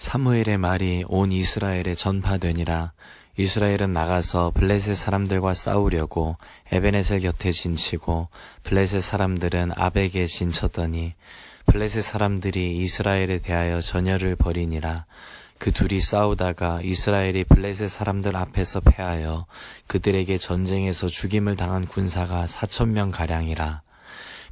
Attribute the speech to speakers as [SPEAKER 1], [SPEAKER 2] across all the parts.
[SPEAKER 1] 사무엘의 말이 온 이스라엘에 전파되니라. 이스라엘은 나가서 블레셋 사람들과 싸우려고 에베네셀 곁에 진치고 블레셋 사람들은 아벡에 진쳤더니 블레셋 사람들이 이스라엘에 대하여 전열을 벌이니라. 그 둘이 싸우다가 이스라엘이 블레셋 사람들 앞에서 패하여 그들에게 전쟁에서 죽임을 당한 군사가 4,000명 가량이라.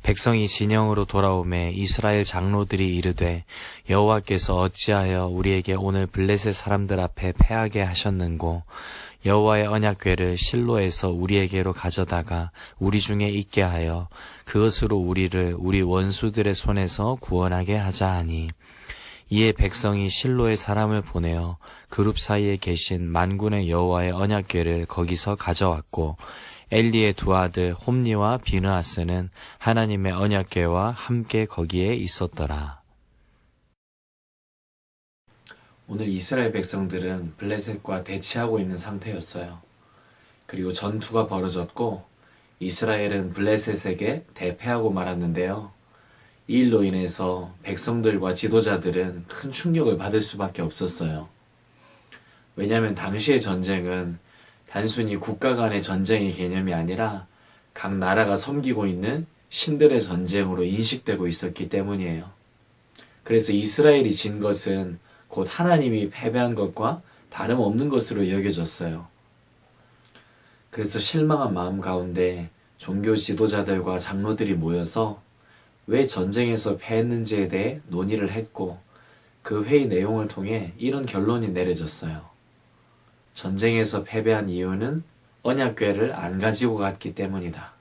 [SPEAKER 1] 백성이 진영으로 돌아오매 이스라엘 장로들이 이르되 여호와께서 어찌하여 우리에게 오늘 블레셋 사람들 앞에 패하게 하셨는고 여호와의 언약궤를 실로에서 우리에게로 가져다가 우리 중에 있게 하여 그것으로 우리를 우리 원수들의 손에서 구원하게 하자 하니 이에 백성이 실로의 사람을 보내어 그룹 사이에 계신 만군의 여호와의 언약궤를 거기서 가져왔고 엘리의 두 아들 홈니와 비느하스는 하나님의 언약궤와 함께 거기에 있었더라. 오늘 이스라엘 백성들은 블레셋과 대치하고 있는 상태였어요. 그리고 전투가 벌어졌고 이스라엘은 블레셋에게 대패하고 말았는데요. 이 일로 인해서 백성들과 지도자들은 큰 충격을 받을 수밖에 없었어요. 왜냐하면 당시의 전쟁은 단순히 국가 간의 전쟁의 개념이 아니라 각 나라가 섬기고 있는 신들의 전쟁으로 인식되고 있었기 때문이에요. 그래서 이스라엘이 진 것은 곧 하나님이 패배한 것과 다름없는 것으로 여겨졌어요. 그래서 실망한 마음 가운데 종교 지도자들과 장로들이 모여서 왜 전쟁에서 패했는지에 대해 논의를 했고 그 회의 내용을 통해 이런 결론이 내려졌어요. 전쟁에서 패배한 이유는 언약궤를 안 가지고 갔기 때문이다.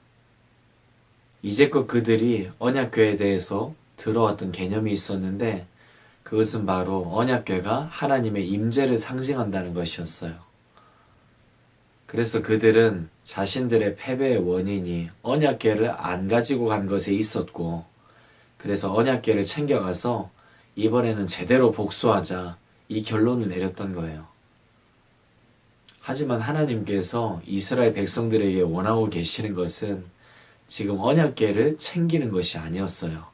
[SPEAKER 1] 이제껏 그들이 언약궤에 대해서 들어왔던 개념이 있었는데 그것은 바로 언약궤가 하나님의 임재를 상징한다는 것이었어요. 그래서 그들은 자신들의 패배의 원인이 언약궤를 안 가지고 간 것에 있었고 그래서 언약궤를 챙겨가서 이번에는 제대로 복수하자 이 결론을 내렸던 거예요. 하지만 하나님께서 이스라엘 백성들에게 원하고 계시는 것은 지금 언약궤를 챙기는 것이 아니었어요.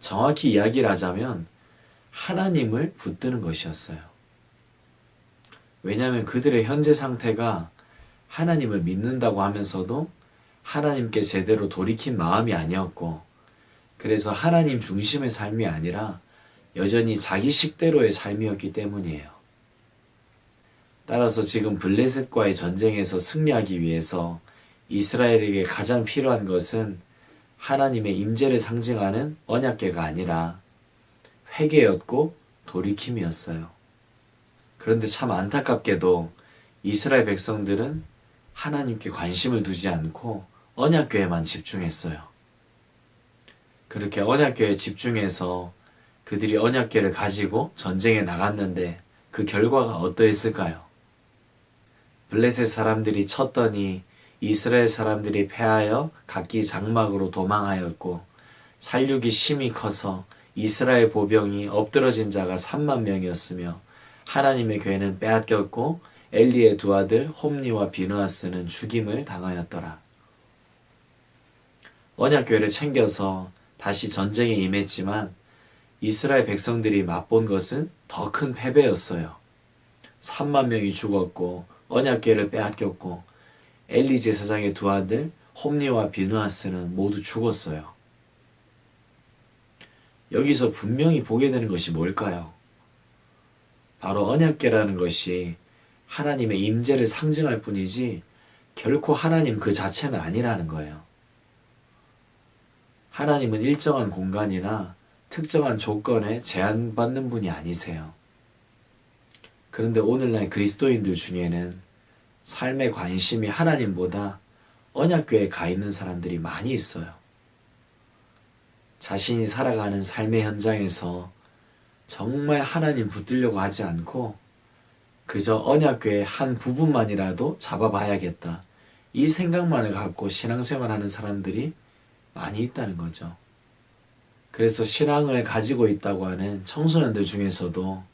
[SPEAKER 1] 정확히 이야기를 하자면 하나님을 붙드는 것이었어요. 왜냐하면 그들의 현재 상태가 하나님을 믿는다고 하면서도 하나님께 제대로 돌이킨 마음이 아니었고 그래서 하나님 중심의 삶이 아니라 여전히 자기 식대로의 삶이었기 때문이에요. 따라서 지금 블레셋과의 전쟁에서 승리하기 위해서 이스라엘에게 가장 필요한 것은 하나님의 임재를 상징하는 언약궤가 아니라 회개였고 돌이킴이었어요. 그런데 참 안타깝게도 이스라엘 백성들은 하나님께 관심을 두지 않고 언약궤에만 집중했어요. 그렇게 언약궤에 집중해서 그들이 언약궤를 가지고 전쟁에 나갔는데 그 결과가 어떠했을까요? 블레셋 사람들이 쳤더니 이스라엘 사람들이 패하여 각기 장막으로 도망하였고 살육이 심히 커서 이스라엘 보병이 엎드러진 자가 3만 명이었으며 하나님의 궤는 빼앗겼고 엘리의 두 아들 홈니와 비느하스는 죽임을 당하였더라. 언약궤를 챙겨서 다시 전쟁에 임했지만 이스라엘 백성들이 맛본 것은 더 큰 패배였어요. 3만 명이 죽었고 언약궤를 빼앗겼고 엘리 제사장의 두 아들 홈니와 비느하스는 모두 죽었어요. 여기서 분명히 보게 되는 것이 뭘까요? 바로 언약궤라는 것이 하나님의 임재를 상징할 뿐이지 결코 하나님 그 자체는 아니라는 거예요. 하나님은 일정한 공간이나 특정한 조건에 제한받는 분이 아니세요. 그런데 오늘날 그리스도인들 중에는 삶의 관심이 하나님보다 언약궤에 가 있는 사람들이 많이 있어요. 자신이 살아가는 삶의 현장에서 정말 하나님 붙들려고 하지 않고 그저 언약궤의 한 부분만이라도 잡아봐야겠다. 이 생각만을 갖고 신앙생활하는 사람들이 많이 있다는 거죠. 그래서 신앙을 가지고 있다고 하는 청소년들 중에서도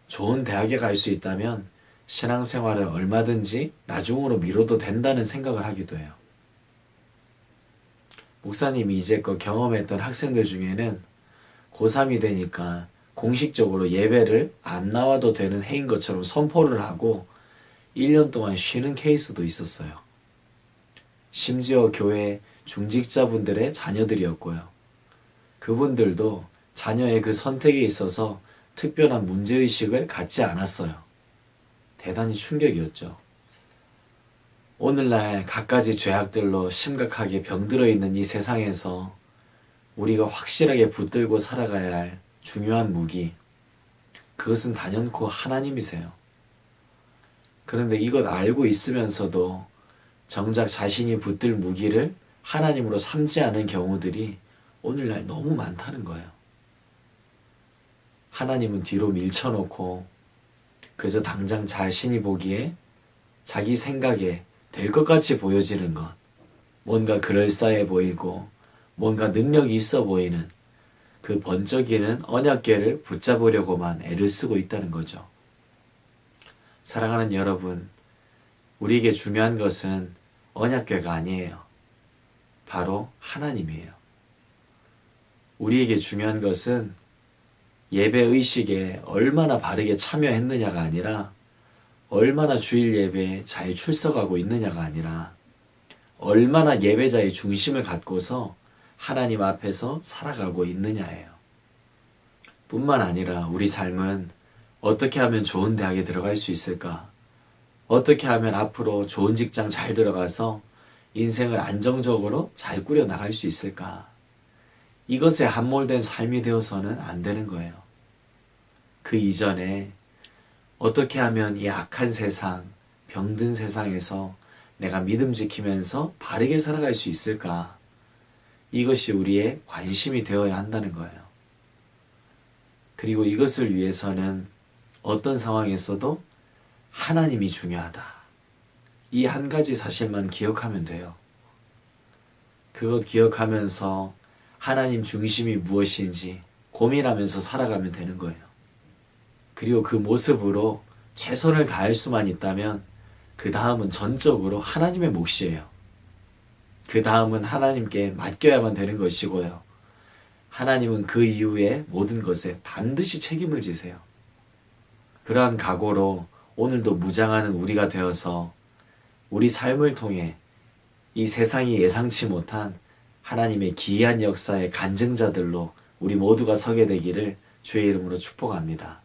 [SPEAKER 1] 좋은 대학에 갈 수 있다면 신앙생활을 얼마든지 나중으로 미뤄도 된다는 생각을 하기도 해요. 목사님이 이제껏 경험했던 학생들 중에는 고3이 되니까 공식적으로 예배를 안 나와도 되는 해인 것처럼 선포를 하고 1년 동안 쉬는 케이스도 있었어요. 심지어 교회 중직자분들의 자녀들이었고요. 그분들도 자녀의 그 선택에 있어서 특별한 문제의식을 갖지 않았어요. 대단히 충격이었죠. 오늘날 갖가지 죄악들로 심각하게 병들어 있는 이 세상에서 우리가 확실하게 붙들고 살아가야 할 중요한 무기, 그것은 단연코 하나님이세요. 그런데 이것 알고 있으면서도 정작 자신이 붙들 무기를 하나님으로 삼지 않은 경우들이 오늘날 너무 많다는 거예요. 하나님은 뒤로 밀쳐놓고 그저 당장 자신이 보기에 자기 생각에 될 것 같이 보여지는 것, 뭔가 그럴싸해 보이고 뭔가 능력이 있어 보이는 그 번쩍이는 언약궤를 붙잡으려고만 애를 쓰고 있다는 거죠. 사랑하는 여러분, 우리에게 중요한 것은 언약궤가 아니에요. 바로 하나님이에요. 우리에게 중요한 것은 예배의식에 얼마나 바르게 참여했느냐가 아니라 얼마나 주일 예배에 잘 출석하고 있느냐가 아니라 얼마나 예배자의 중심을 갖고서 하나님 앞에서 살아가고 있느냐예요. 뿐만 아니라 우리 삶은 어떻게 하면 좋은 대학에 들어갈 수 있을까? 어떻게 하면 앞으로 좋은 직장 잘 들어가서 인생을 안정적으로 잘 꾸려나갈 수 있을까? 이것에 함몰된 삶이 되어서는 안 되는 거예요. 그 이전에 어떻게 하면 이 악한 세상, 병든 세상에서 내가 믿음 지키면서 바르게 살아갈 수 있을까? 이것이 우리의 관심이 되어야 한다는 거예요. 그리고 이것을 위해서는 어떤 상황에서도 하나님이 중요하다. 이 한 가지 사실만 기억하면 돼요. 그것 기억하면서 하나님 중심이 무엇인지 고민하면서 살아가면 되는 거예요. 그리고 그 모습으로 최선을 다할 수만 있다면 그 다음은 전적으로 하나님의 몫이에요. 그 다음은 하나님께 맡겨야만 되는 것이고요. 하나님은 그 이후에 모든 것에 반드시 책임을 지세요. 그러한 각오로 오늘도 무장하는 우리가 되어서 우리 삶을 통해 이 세상이 예상치 못한 하나님의 기이한 역사의 간증자들로 우리 모두가 서게 되기를 주의 이름으로 축복합니다.